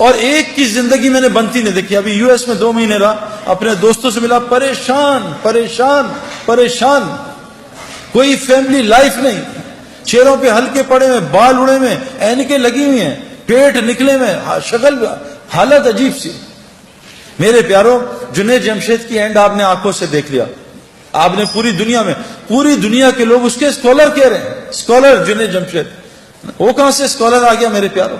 اور ایک کی زندگی میں نے بنتی نہیں دیکھی. ابھی US میں 2 مہینے رہا, اپنے دوستوں سے ملا, پریشان پریشان پریشان, کوئی فیملی لائف نہیں, چہروں پہ ہلکے پڑے ہوئے, بال اڑے ہوئے, اینکیں لگی ہوئی ہیں, پیٹ نکلے ہوئے, شکل حالت عجیب سی. میرے پیاروں, جنید جمشید کی اینڈ آپ نے آنکھوں سے دیکھ لیا. آپ نے پوری دنیا میں, پوری دنیا کے لوگ اس کے اسکالر کہہ رہے ہیں, اسکالر جنید جمشید. وہ کہاں سے اسکالر آ گیا میرے پیاروں؟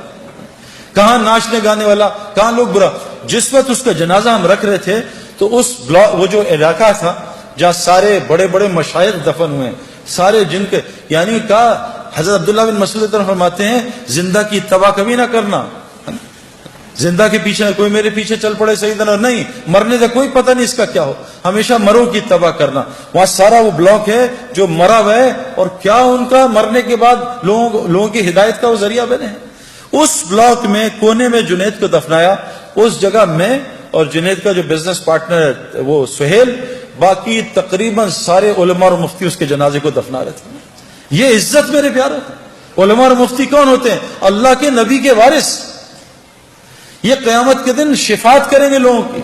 کہاں ناچنے گانے والا, کہاں لوگ برا. جس وقت اس کا جنازہ ہم رکھ رہے تھے تو اس وہ جو علاقہ تھا جہاں سارے بڑے بڑے مشائخ دفن ہوئے, سارے جن کے, یعنی کہا حضرت عبداللہ بن مسعود فرماتے ہیں زندہ کی اتباع کبھی نہ کرنا, زندہ کے پیچھے کوئی میرے پیچھے چل پڑے سیدنا, نہیں, مرنے کا کوئی پتہ نہیں اس کا کیا ہو, ہمیشہ مروں کی اتباع کرنا. وہاں سارا وہ بلاک ہے جو مرا ہوا ہے, اور کیا ان کا مرنے کے بعد لوگوں کی ہدایت کا وہ ذریعہ بنے ہیں. اس بلاک میں کونے میں جنید کو دفنایا. اس جگہ میں اور جنید کا جو بزنس پارٹنر ہے وہ سہیل, باقی تقریباً سارے علماء اور مفتی اس کے جنازے کو دفنا رہے تھے. یہ عزت میرے پیاروں, علماء اور مفتی کون ہوتے ہیں؟ اللہ کے نبی کے وارث. یہ قیامت کے دن شفاعت کریں گے لوگوں کی.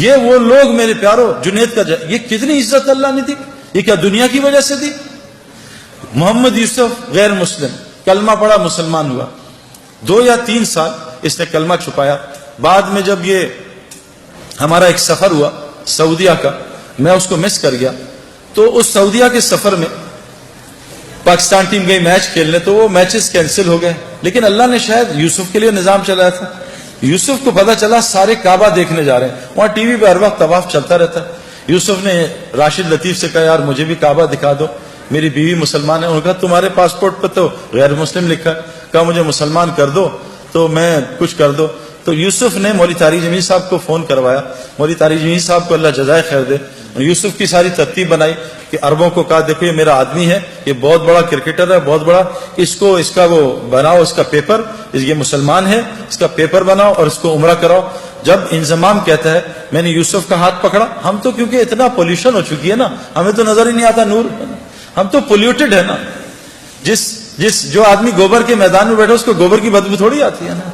یہ وہ لوگ میرے پیاروں, جنید کا یہ کتنی عزت اللہ نے دی. یہ کیا دنیا کی وجہ سے دی؟ محمد یوسف غیر مسلم, کلمہ پڑھا, مسلمان ہوا. 2 یا 3 سال اس نے کلمہ چھپایا. بعد میں جب یہ ہمارا ایک سفر ہوا سعودیہ کا, میں اس کو مس کر گیا. تو اس سعودیہ کے سفر میں پاکستان ٹیم گئی میچ کھیلنے, تو وہ میچز کینسل ہو گئے. لیکن اللہ نے شاید یوسف کے لیے نظام چلایا تھا. یوسف کو پتا چلا سارے کعبہ دیکھنے جا رہے ہیں, وہاں ٹی وی پہ ہر وقت طواف چلتا رہتا ہے. یوسف نے راشد لطیف سے کہا یار مجھے بھی کعبہ دکھا دو, میری بیوی مسلمان ہے. انہوں نے کہا تمہارے پاسپورٹ پہ تو غیر مسلم لکھا ہے. کہا مجھے مسلمان کر دو تو میں کچھ کر دو. تو یوسف نے مولوی طارق جمیل صاحب کو فون کروایا. مولوی طارق جمیل صاحب کو اللہ جزائے خیر دے, یوسف کی ساری ترتیب بنائی کہ عربوں کو کہا دیکھو یہ میرا آدمی ہے, یہ بہت بڑا کرکٹر ہے, بہت بڑا, اس کا وہ بناؤ, اس کا پیپر, یہ مسلمان ہے, اس کا پیپر بناؤ اور اس کو عمرہ کراؤ. جب انضمام کہتا ہے میں نے یوسف کا ہاتھ پکڑا. ہم تو کیونکہ اتنا پولوشن ہو چکی ہے نا, ہمیں تو نظر ہی نہیں آتا نور, ہم تو پولیوٹڈ ہے نا. جو آدمی گوبر کے میدان میں بیٹھا اس کو گوبر کی بدبو تھوڑی آتی ہے نا.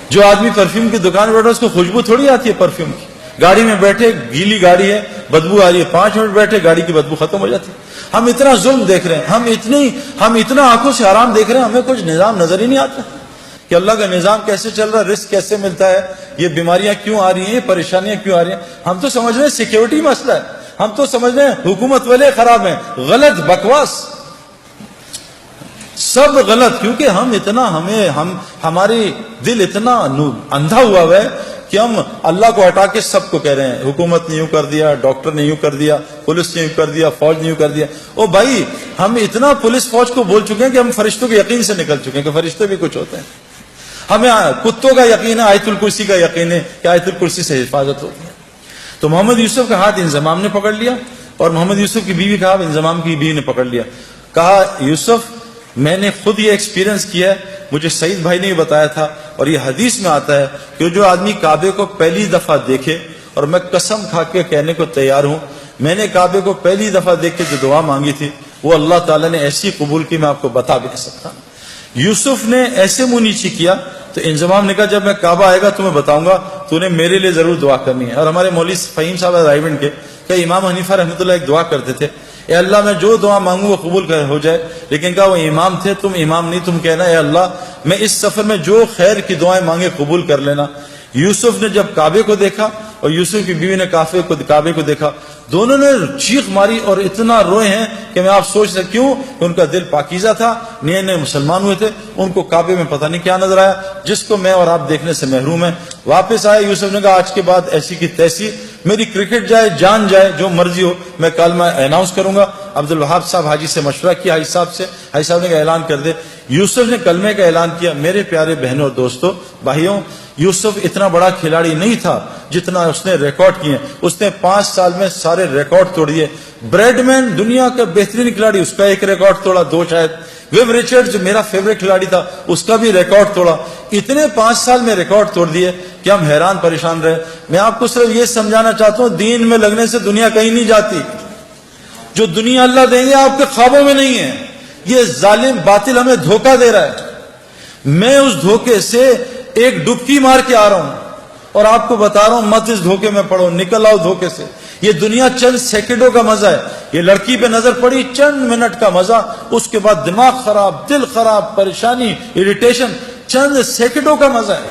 جو آدمی پرفیوم کی دکان میں بیٹھا اس کو خوشبو تھوڑی آتی ہے پرفیوم کی. گاڑی میں بیٹھے, گیلی گاڑی ہے, بدبو آ رہی ہے, 5 منٹ بیٹھے گاڑی کی بدبو ختم ہو جاتی ہے. ہم اتنا ظلم دیکھ رہے ہیں, ہم اتنا آنکھوں سے حرام دیکھ رہے ہیں, ہمیں کچھ نظام نظر ہی نہیں آتا کہ اللہ کا نظام کیسے چل رہا ہے, رزق کیسے ملتا ہے, یہ بیماریاں کیوں آ رہی ہیں, یہ پریشانیاں کیوں آ رہی ہیں. ہم تو سمجھ رہے ہیں سیکیورٹی مسئلہ ہے, ہم تو سمجھ رہے ہیں حکومت والے خراب ہیں. غلط, بکواس, سب غلط. کیونکہ ہماری دل اتنا اندھا ہوا ہے کہ ہم اللہ کو ہٹا کے سب کو کہہ رہے ہیں حکومت نے یوں کر دیا, ڈاکٹر نے یوں کر دیا, پولیس نے یوں کر دیا, فوج نے یوں کر دیا. او بھائی, ہم اتنا پولیس فوج کو بول چکے ہیں کہ ہم فرشتوں کے یقین سے نکل چکے ہیں کہ فرشتے بھی کچھ ہوتے ہیں. ہمیں کتوں کا یقین ہے, آیت الکرسی کا یقین ہے کہ آیت الکرسی سے حفاظت ہوتی ہے. تو محمد یوسف کا ہاتھ انضمام نے پکڑ لیا, اور محمد یوسف کی بیوی کا ہاتھ انضمام کی بیوی نے پکڑ لیا. کہا یوسف میں نے خود یہ ایکسپیرینس کیا ہے, مجھے سعید بھائی نے بتایا تھا, اور یہ حدیث میں آتا ہے کہ جو آدمی کعبے کو پہلی دفعہ دیکھے, اور میں قسم کھا کے کہنے کو تیار ہوں, میں نے کعبے کو پہلی دفعہ دیکھ کے جو دعا مانگی تھی وہ اللہ تعالیٰ نے ایسی قبول کی میں آپ کو بتا بھی نہیں سکتا. یوسف نے ایسے منہ نیچی کیا تو انضمام نے کہا جب میں کعبہ آئے گا تمہیں بتاؤں گا, تو نے میرے لیے ضرور دعا کرنی ہے. اور ہمارے مولوی فہیم صاحب رائیونڈ کے کہ امام حنیفہ رحمۃ اللہ ایک دعا کرتے تھے, اے اللہ میں جو دعا مانگوں وہ قبول ہو جائے. لیکن کہا وہ امام تھے, تم امام نہیں, تم کہنا اے اللہ میں اس سفر میں جو خیر کی دعائیں مانگے قبول کر لینا. یوسف نے جب کعبے کو دیکھا اور یوسف کی بیوی نے کعبے کو دیکھا, دونوں نے چیخ ماری اور اتنا روئے ہیں کہ میں آپ سوچ سکتے کیوں, ان کا دل پاکیزہ تھا, نئے نئے مسلمان ہوئے تھے, ان کو کعبے میں پتہ نہیں کیا نظر آیا جس کو میں اور آپ دیکھنے سے محروم ہیں. واپس آئے, یوسف نے کہا آج کے بعد ایسی کی تیسی, میری کرکٹ جائے, جان جائے, جو مرضی ہو, میں کل میں اناؤنس کروں گا. عبد الوہاب صاحب حاجی سے مشورہ کیا, حاجی صاحب سے, حاجی صاحب نے کہا اعلان کر دے. یوسف نے کلمے کا اعلان کیا. میرے پیارے بہنوں اور دوستوں, بھائیوں, یوسف اتنا بڑا کھلاڑی نہیں تھا جتنا اس نے ریکارڈ کیے. اس نے 5 سال میں سارے ریکارڈ توڑ دیے. بریڈ مین دنیا کا بہترین کھلاڑی, اس کا ایک ریکارڈ توڑا, 2 شاید. ویب ریچرڈ جو میرا فیوریٹ کھلاڑی تھا اس کا بھی ریکارڈ توڑا. اتنے 5 سال میں ریکارڈ توڑ دیے کہ ہم حیران پریشان رہے. میں آپ کو صرف یہ سمجھانا چاہتا ہوں, دین میں لگنے سے دنیا کہیں نہیں جاتی. جو دنیا اللہ دیں گے آپ کے خوابوں میں نہیں ہے. یہ ظالم باطل ہمیں دھوکہ دے رہا ہے. میں اس دھوکے سے ایک ڈبکی مار کے آ رہا ہوں اور آپ کو بتا رہا ہوں مت اس دھوکے میں پڑو، نکل آؤ دھوکے سے. یہ دنیا چند سیکنڈوں کا مزہ ہے. یہ لڑکی پہ نظر پڑی، چند منٹ کا مزہ، اس کے بعد دماغ خراب، دل خراب، پریشانی، اریٹیشن، چند سیکنڈوں کا مزہ ہے.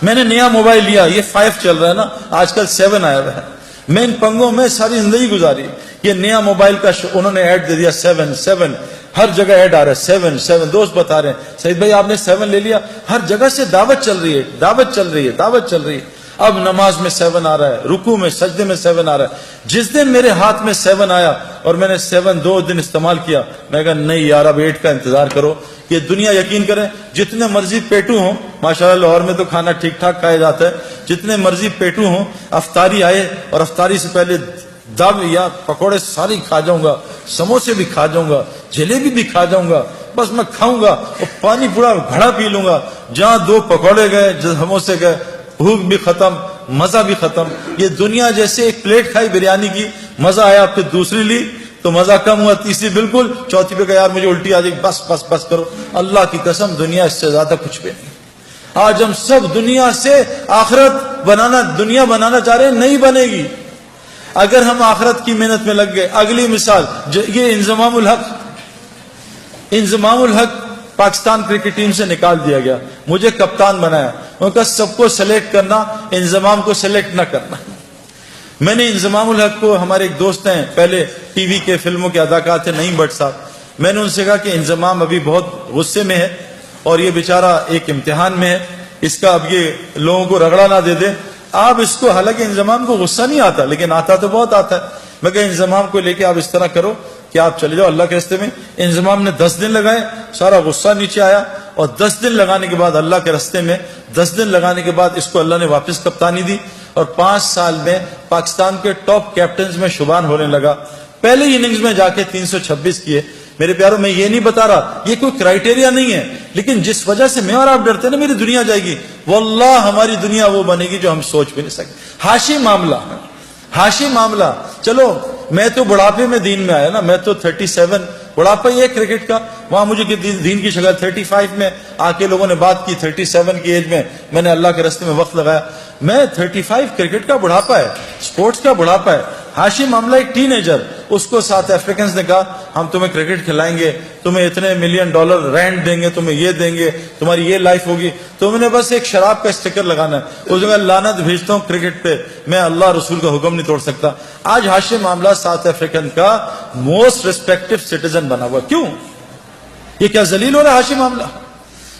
میں نے نیا موبائل لیا، یہ 5 چل رہا ہے نا، آج کل 7 آیا ہوا ہے. میں ان پنگوں میں ساری زندگی گزاری. یہ نیا موبائل کا انہوں نے ایڈ دے دیا 7 ہر جگہ ایڈ آ رہا ہے 7. دوست بتا رہے ہیں سعید بھائی آپ نے 7 لے لیا، ہر جگہ سے دعوت چل رہی ہے، دعوت چل رہی ہے، دعوت چل رہی ہے. اب نماز میں 7 آ رہا ہے، رکوع میں سجدے میں 7 آ رہا ہے. جس دن میرے ہاتھ میں 7 آیا اور میں نے 7 2 دن استعمال کیا، میں کہا نہیں یار اب 8 کا انتظار کرو. یہ دنیا یقین کریں جتنے مرضی پیٹو ہوں، ماشاءاللہ لاہور میں تو کھانا ٹھیک ٹھاک کھایا جاتا ہے، جتنے مرضی پیٹو ہوں، افطاری آئے اور افطاری سے پہلے دب یا پکوڑے ساری کھا جاؤں گا، سموسے بھی کھا جاؤں گا، جلیبی بھی کھا جاؤں گا، بس میں کھاؤں گا اور پانی پورا گھڑا پی لوں گا. جہاں 2 پکوڑے گئے، سموسے گئے، بھوک بھی ختم، مزہ بھی ختم. یہ دنیا جیسے ایک پلیٹ کھائی بریانی کی، مزہ آیا، پھر دوسری لی تو مزہ کم ہوا، تیسری بالکل، چوتھی پہ کہا یار مجھے الٹی آ جائے گی، بس بس بس کرو. اللہ کی قسم دنیا اس سے زیادہ کچھ بھی نہیں. آج ہم سب دنیا سے آخرت بنانا، دنیا بنانا چاہ رہے ہیں، نہیں بنے گی اگر ہم آخرت کی محنت میں لگ گئے. اگلی مثال، یہ انضمام الحق پاکستان کرکٹ ٹیم سے نکال دیا گیا، مجھے کپتان بنایا. ان کا سب کو سلیکٹ کرنا، انضمام کو سلیکٹ نہ کرنا. میں نے انضمام الحق کو، ہمارے ایک دوست ہیں پہلے ٹی وی کے فلموں کے اداکار تھے نعیم بٹ صاحب، میں نے ان سے کہا کہ انضمام ابھی بہت غصے میں ہے اور یہ بیچارہ ایک امتحان میں ہے، اس کا اب یہ لوگوں کو رگڑا نہ دے دے آپ اس کو. حالانکہ انضمام کو غصہ نہیں آتا لیکن آتا تو بہت آتا ہے. میں کہا انضمام کو لے کے آپ اس طرح کرو کہ آپ چلے جاؤ اللہ کے راستے میں. انضمام نے 10 دن لگائے، سارا غصہ نیچے آیا اور 10 دن لگانے کے بعد اللہ کے راستے میں 10 دن لگانے کے بعد اس کو اللہ نے واپس کپتانی دی اور 5 سال میں پاکستان کے ٹاپ کیپٹنز میں شمار ہونے لگا. پہلے اننگز میں جا کے 326 کیے. میرے پیاروں میں یہ نہیں بتا رہا، یہ کوئی کرائٹیریا نہیں ہے، لیکن جس وجہ سے میں اور آپ ڈرتے ہیں نا میری دنیا جائے گی، واللہ ہماری دنیا وہ بنے گی جو ہم سوچ بھی نہیں سکتے. ہاشی معاملہ. چلو میں تو بڑھاپے میں دین میں آیا نا، میں تو 37 بڑھاپا ہی ہے کرکٹ کا. وہاں مجھے دین کی شکل 35 میں آ کے لوگوں نے بات کی، 37 کی ایج میں نے اللہ کے راستے میں وقت لگایا. میں 35 کرکٹ کا بڑھاپا ہے، سپورٹس کا بڑھاپا ہے. ہاشی معاملہ ایک ٹین ایجر، اس کو ساؤتھ افریکنز نے کہا ہم تمہیں کرکٹ کھلائیں گے، تمہیں اتنے $1 ملین رینٹ دیں گے، تمہیں یہ دیں گے، تمہاری یہ لائف ہوگی، تم نے بس ایک شراب کا اسٹیکر لگانا ہے. اس نے لعنت بھیجتا ہوں کرکٹ پہ، میں اللہ رسول کا حکم نہیں توڑ سکتا. آج ہاشی معاملہ ساؤتھ افریکن کا موسٹ ریسپیکٹو سٹیزن بنا ہوا. کیوں؟ یہ کیا ذلیل ہو رہا ہے ہاشی معاملہ؟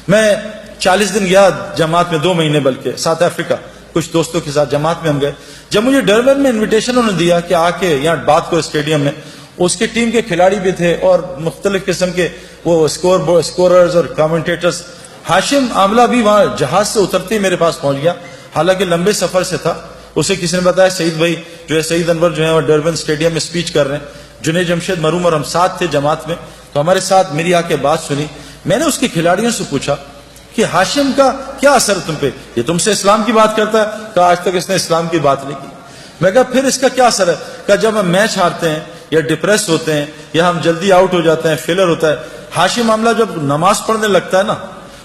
میں 40 دن گیا جماعت میں، 2 مہینے بلکہ ساؤتھ افریقہ، کچھ دوستوں کے ساتھ جماعت میں ہم گئے. جب مجھے ڈربن میں انویٹیشن انہوں نے دیا کہ آ کے یہاں بات کرو اسٹیڈیم میں، اس کے ٹیم کے کھلاڑی بھی تھے اور مختلف قسم کے وہ اسکوررز اور کامنٹیٹرز. ہاشم عاملہ بھی وہاں جہاز سے اترتے ہی میرے پاس پہنچ گیا، حالانکہ لمبے سفر سے تھا. اسے کسی نے بتایا سعید بھائی جو ہے، سعید انور جو ہے وہ ڈربن اسٹیڈیم میں اسپیچ کر رہے ہیں. جنید جمشید مرحوم اور ہم ساتھ تھے جماعت میں، تو ہمارے ساتھ میری آ کے بات سنی. میں نے اس کے کھلاڑیوں سے پوچھا کہ ہاشم کا کیا اثر ہے تم پہ؟ یہ تم سے اسلام کی بات کرتا ہے؟ کہا آج تک اس نے اسلام کی بات نہیں کی. میں کہا پھر اس کا کیا اثر ہے؟ کہا جب ہم میچ ہارتے ہیں یا ڈپریس ہوتے ہیں یا ہم جلدی آؤٹ ہو جاتے ہیں، فیلر ہوتا ہے، ہاشم معاملہ جب نماز پڑھنے لگتا ہے نا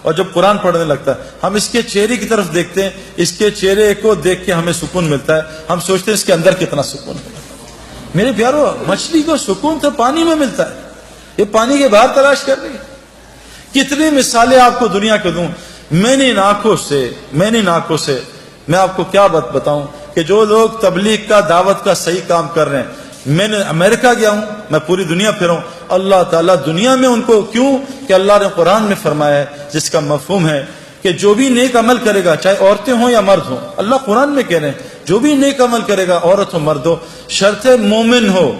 اور جب قرآن پڑھنے لگتا ہے، ہم اس کے چہرے کی طرف دیکھتے ہیں، اس کے چہرے کو دیکھ کے ہمیں سکون ملتا ہے. ہم سوچتے ہیں اس کے اندر کتنا سکون ہے. میرے پیارو، مچھلی کو سکون تو پانی میں ملتا ہے، یہ پانی کے باہر تلاش کر رہی ہے. کتنی مثالیں آپ کو دنیا کے دوں. میں نے ان آنکھوں سے میں آپ کو کیا بات بتاؤں کہ جو لوگ تبلیغ کا، دعوت کا صحیح کام کر رہے ہیں. میں نے امریکہ گیا ہوں، میں پوری دنیا پھرا ہوں. اللہ تعالیٰ دنیا میں ان کو، کیوں کہ اللہ نے قرآن میں فرمایا ہے جس کا مفہوم ہے کہ جو بھی نیک عمل کرے گا، چاہے عورتیں ہوں یا مرد ہوں، اللہ قرآن میں کہہ رہے ہیں جو بھی نیک عمل کرے گا، عورت ہو مرد ہو، شرط مومن ہو.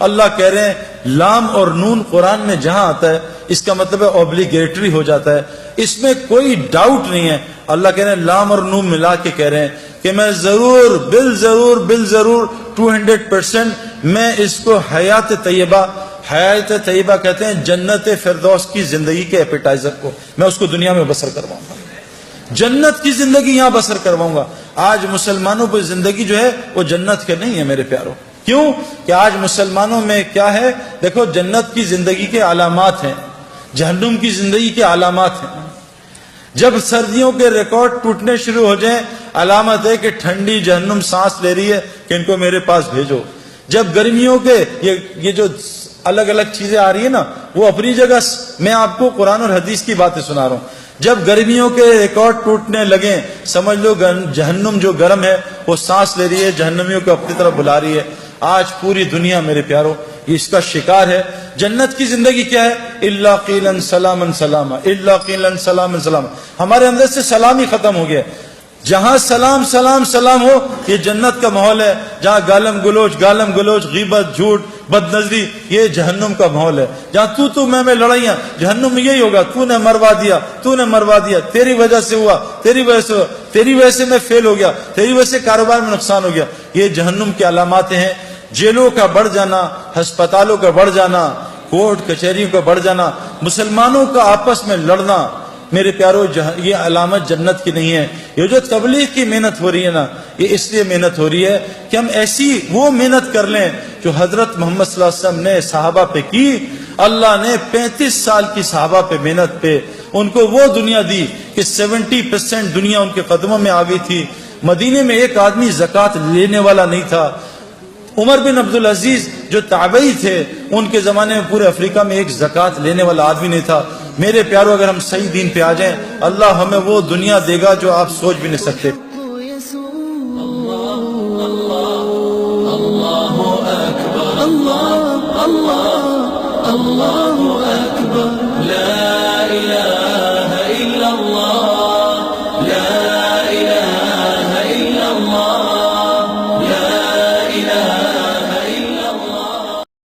اللہ کہہ رہے ہیں لام اور نون قرآن میں جہاں آتا ہے اس کا مطلب ہے اوبلیگیٹری ہو جاتا ہے، اس میں کوئی ڈاؤٹ نہیں ہے. اللہ کہہ رہے ہیں لام اور نون ملا کے کہہ رہے ہیں کہ میں ضرور بالضرور 200% میں اس کو حیات طیبہ کہتے ہیں جنت فردوس کی زندگی کے ایپیٹائزر کو، میں اس کو دنیا میں بسر کرواؤں گا، جنت کی زندگی یہاں بسر کرواؤں گا. آج مسلمانوں پر زندگی جو ہے وہ جنت کے نہیں ہے میرے پیاروں. کیوں کہ آج مسلمانوں میں کیا ہے؟ دیکھو جنت کی زندگی کے علامات ہیں. جہنم کی زندگی کے علامات ہیں. جب سردیوں کے ریکارڈ ٹوٹنے شروع ہو جائیں علامت ہے کہ ٹھنڈی جہنم سانس لے رہی ہے کہ ان کو میرے پاس بھیجو. جب گرمیوں کے یہ جو الگ الگ چیزیں آ رہی ہیں نا وہ اپنی جگہ، میں آپ کو قرآن اور حدیث کی باتیں سنا رہا ہوں. جب گرمیوں کے ریکارڈ ٹوٹنے لگیں سمجھ لو جہنم جو گرم ہے وہ سانس لے رہی ہے، جہنمیوں کو اپنی طرف بلا رہی ہے. آج پوری دنیا میرے پیاروں اس کا شکار ہے. جنت کی زندگی کیا ہے؟ الا قیلا سلاما سلاما، الا قیلا سلاما سلاما. ہمارے اندر سے سلام ہی ختم ہو گیا. جہاں سلام سلام سلام ہو یہ جنت کا ماحول ہے. جہاں گالم گلوچ غیبت جھوٹ بد نظری یہ جہنم کا ماحول ہے. جہاں تو میں لڑائیاں جہنم میں یہی ہوگا. تو نے مروا دیا تیری وجہ سے ہوا، تیری وجہ سے میں فیل ہو گیا، تیری وجہ سے کاروبار میں نقصان ہو گیا. یہ جہنم کی علامات ہیں. جیلوں کا بڑھ جانا، ہسپتالوں کا بڑھ جانا، کورٹ کچہریوں کا بڑھ جانا، مسلمانوں کا آپس میں لڑنا، میرے پیارو یہ علامت جنت کی نہیں ہے. یہ جو تبلیغ کی محنت ہو رہی ہے نا یہ اس لیے محنت ہو رہی ہے کہ ہم ایسی وہ محنت کر لیں جو حضرت محمد صلی اللہ علیہ وسلم نے صحابہ پہ کی. اللہ نے 35 سال کی صحابہ پہ محنت پہ ان کو وہ دنیا دی کہ 70% دنیا ان کے قدموں میں آ گئی تھی. مدینے میں ایک آدمی زکوٰۃ لینے والا نہیں تھا. عمر بن عبدالعزیز جو تابعی تھے ان کے زمانے میں پورے افریقہ میں ایک زکوٰۃ لینے والا آدمی نہیں تھا. میرے پیارو اگر ہم صحیح دین پہ آ جائیں اللہ ہمیں وہ دنیا دے گا جو آپ سوچ بھی نہیں سکتے. اللہ اکبر.